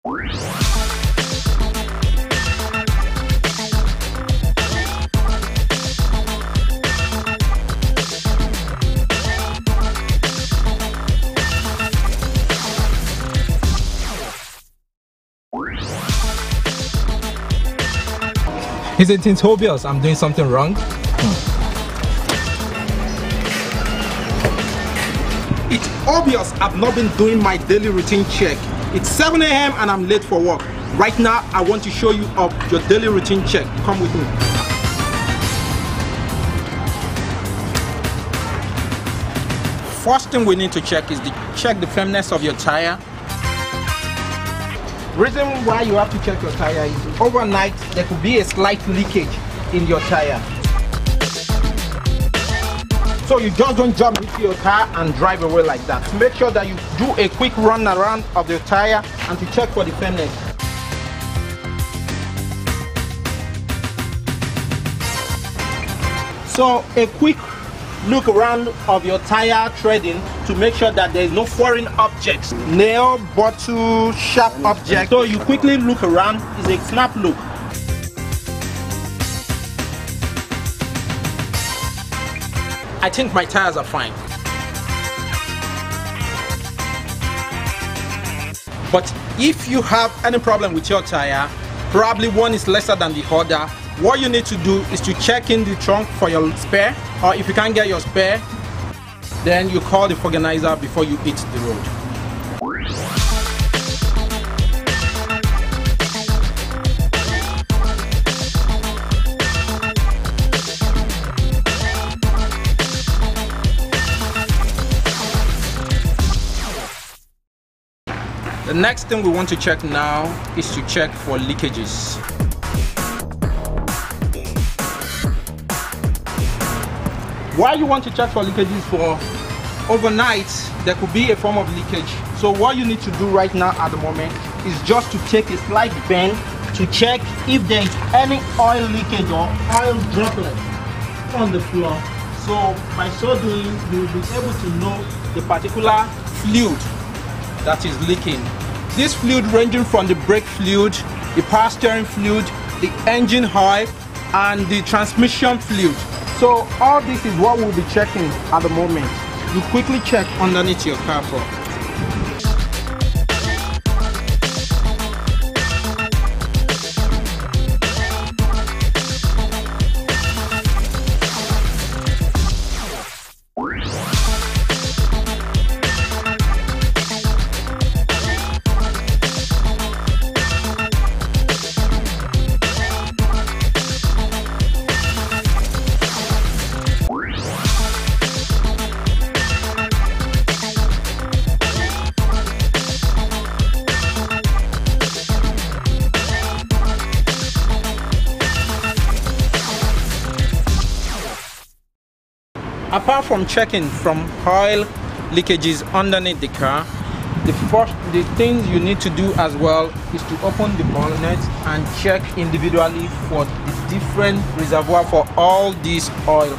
Isn't it obvious I'm doing something wrong? It's obvious I've not been doing my daily routine check. It's 7 a.m. and I'm late for work. Right now, I want to show you up your daily routine check. Come with me. First thing we need to check is check the firmness of your tire. Reason why you have to check your tire is overnight there could be a slight leakage in your tire. So you just don't jump into your car and drive away like that. Make sure that you do a quick run around of the tire and to check for the firmness. So a quick look around of your tire treading to make sure that there is no foreign objects, nail, bottle, sharp objects. So you quickly look around. It's a snap look. I think my tires are fine. But if you have any problem with your tire, probably one is lesser than the other, what you need to do is to check in the trunk for your spare, or if you can't get your spare, then you call the organizer before you hit the road. The next thing we want to check now is to check for leakages. Why you want to check for leakages? For overnight there could be a form of leakage. So what you need to do right now at the moment is just to take a slight bend to check if there is any oil leakage or oil droplet on the floor. So by so doing, you will be able to know the particular fluid that is leaking. This fluid ranging from the brake fluid, the power steering fluid, the engine oil, and the transmission fluid. So all this is what we'll be checking at the moment. You quickly check underneath your car for. Apart from checking from oil leakages underneath the car, the thing you need to do as well is to open the bonnet and check individually for the different reservoir for all this oil.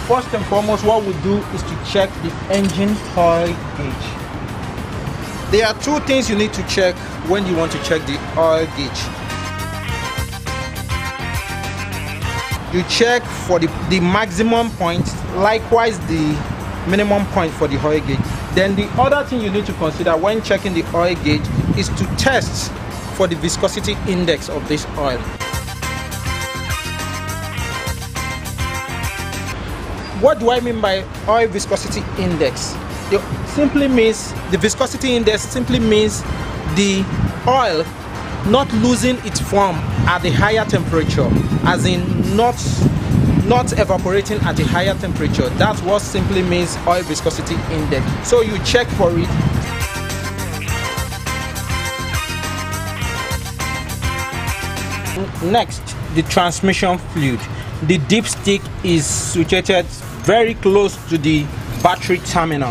First and foremost, what we do is to check the engine oil gauge. There are two things you need to check when you want to check the oil gauge. You check for the maximum point, likewise the minimum point for the oil gauge. Then the other thing you need to consider when checking the oil gauge is to test for the viscosity index of this oil. What do I mean by oil viscosity index? It simply means, the viscosity index simply means the oil not losing its form at the higher temperature, as in not evaporating at a higher temperature. That's what simply means oil viscosity index. So you check for it. Next, the transmission fluid. The dipstick is situated very close to the battery terminal.